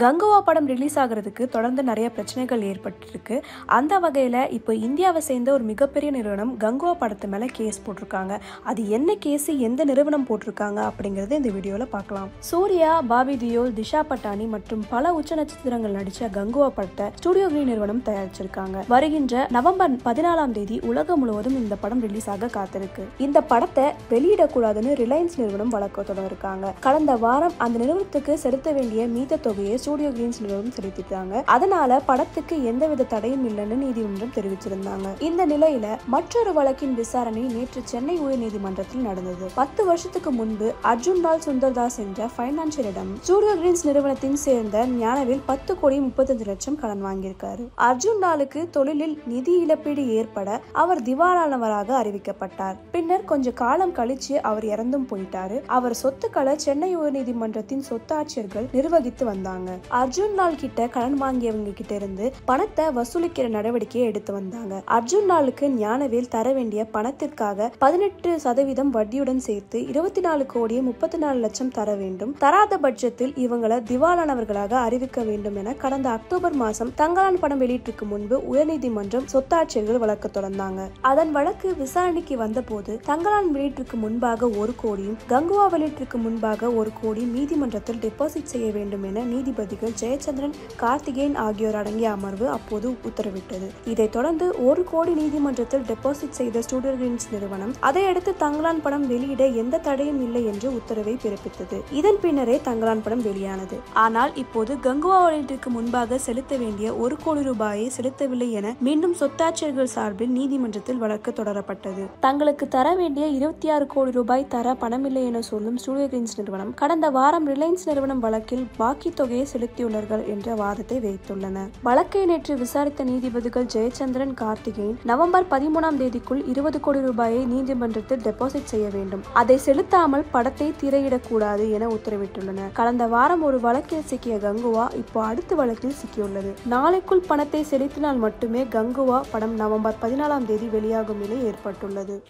கங்குவா படம் ரிலீஸ் ஆகிறதுக்கு தொடர்ந்து நிறைய பிரச்சனைகள் ஏற்பட்டிருக்கு. அந்த வகையில் இப்போ இந்தியாவை சேர்ந்த ஒரு மிகப்பெரிய நிறுவனம் கங்குவா படத்து மேலே கேஸ் போட்டிருக்காங்க. அது என்ன கேஸ், எந்த நிறுவனம் போட்டிருக்காங்க அப்படிங்கிறது இந்த வீடியோவில் பார்க்கலாம். சூர்யா, பாபி தியோல், திஷா பட்டானி மற்றும் பல உச்ச நட்சத்திரங்கள் நடித்த கங்குவா படத்தை ஸ்டுடியோ கிரீன் நிறுவனம் தயாரிச்சிருக்காங்க. வருகின்ற நவம்பர் 14ஆம் தேதி உலகம் முழுவதும் இந்த படம் ரிலீஸ் ஆக காத்திருக்கு. இந்த படத்தை வெளியிடக்கூடாதுன்னு ரிலையன்ஸ் நிறுவனம் வழக்கு தொடர்ந்திருக்காங்க. கடந்த வாரம் அந்த நிறுவனத்துக்கு செலுத்த வேண்டிய மீத தொகையை ஸ்டுடியோ கிரீன்ஸ் நிறுவனம் செலுத்திட்டாங்க. அதனால படத்துக்கு எந்தவித தடையும் இல்லைன்னு நீதிமன்றம் தெரிவிச்சிருந்தாங்க. இந்த நிலையில மற்றொரு வழக்கின் விசாரணை நேற்று சென்னை உயர்நீதிமன்றத்தில் நடந்தது. 10 வருஷத்துக்கு முன்பு அர்ஜுன் லால் சுந்தர்தாஸ் என்ற பைனான்சியரிடம் ஸ்டுடியோ கிரீன்ஸ் நிறுவனத்தின் சேர்ந்த ஞானவேல் 10 கோடி 35 லட்சம் கடன் வாங்கியிருக்காரு. அர்ஜுன் லாலுக்கு தொழிலில் நிதி இழப்பீடு ஏற்பட அவர் திவாலானவராக அறிவிக்கப்பட்டார். பின்னர் கொஞ்ச காலம் கழிச்சு அவர் இறந்தும் போயிட்டாரு. அவர் சொத்துக்களை சென்னை உயர்நீதிமன்றத்தின் சொத்தாட்சியர்கள் நிர்வகித்து வந்தாங்க. அர்ஜுன் லால் கிட்ட கடன் வாங்கியவங்க கிட்ட இருந்து பணத்தை வசூலிக்கிற நடவடிக்கையை எடுத்து வந்தாங்க. அர்ஜுன் லாலுக்கு ஞானவேல் தர வேண்டிய பணத்திற்காக 18% வட்டியுடன் சேர்த்து 24 கோடி 34 லட்சம் தர வேண்டும். தராத பட்சத்தில் இவங்களை திவாலானவர்களாக அறிவிக்க வேண்டும் என கடந்த அக்டோபர் மாதம் தங்கலான் படம் வெளியீட்டுக்கு முன்பு உயர்நீதிமன்றம் சொத்தாட்சியர்கள் வழக்கு தொடர்ந்தாங்க. அதன் வழக்கு விசாரணைக்கு வந்த போது தங்கலான் வெளியீட்டுக்கு முன்பாக 1 கோடியும் கங்குவா வெளியீட்டுக்கு முன்பாக 1 கோடி நீதிமன்றத்தில் டெபாசிட் செய்ய வேண்டும் என நீதிபதிகள் ஜெயச்சந்திரன், கார்த்திகேயன் ஆகியோர் அடங்கிய அமர்வு அப்போது உத்தரவிட்டது. இதைத் தொடர்ந்து 1 கோடி நீதிமன்றத்தில் டெபாசிட் செய்த ஸ்டுடியோ கிரீன்ஸ் நிறுவனம் அதையடுத்து தங்கலான் படம் வெளியிட எந்த தடையும் இல்லை என்று உத்தரவை பிறப்பித்தது. இதன் பின்னரே தங்கலான் படம் வெளியானது. ஆனால் இப்போது கங்குவா வெளியீட்டுக்கு முன்பாக செலுத்த வேண்டிய 1 கோடி ரூபாயை செலுத்தவில்லை என மீண்டும் சொத்தாட்சியர்கள் சார்பில் நீதிமன்றத்தில் வழக்கு தொடரப்பட்டது. தங்களுக்கு தர வேண்டிய 26 கோடி ரூபாய் தர பணமில்லை என சொல்லும் ஸ்டுடியோ கிரீன்ஸ் நிறுவனம் கடந்த வாரம் ரிலையன்ஸ் நிறுவனம் வழக்கில் பாக்கி தொகையை செலுத்தியுள்ளார்கள் என்ற வாதத்தை வைத்துள்ளனர். வழக்கை நேற்று விசாரித்த நீதிபதிகள் ஜெயச்சந்திரன், கார்த்திகேயன் நவம்பர் 13ஆம் தேதிக்குள் 20 கோடி ரூபாயை நீதிமன்றத்தில் டெபாசிட் செய்ய வேண்டும். அதை செலுத்தாமல் படத்தை திரையிடக்கூடாது என உத்தரவிட்டுள்ளனர். கடந்த வாரம் ஒரு வழக்கில் சிக்கிய கங்குவா இப்போ அடுத்த வழக்கில் சிக்கியுள்ளது. நாளைக்குள் பணத்தை செலுத்தினால் மட்டுமே கங்குவா படம் நவம்பர் 14ஆம் தேதி வெளியாகும் நிலை ஏற்பட்டுள்ளது.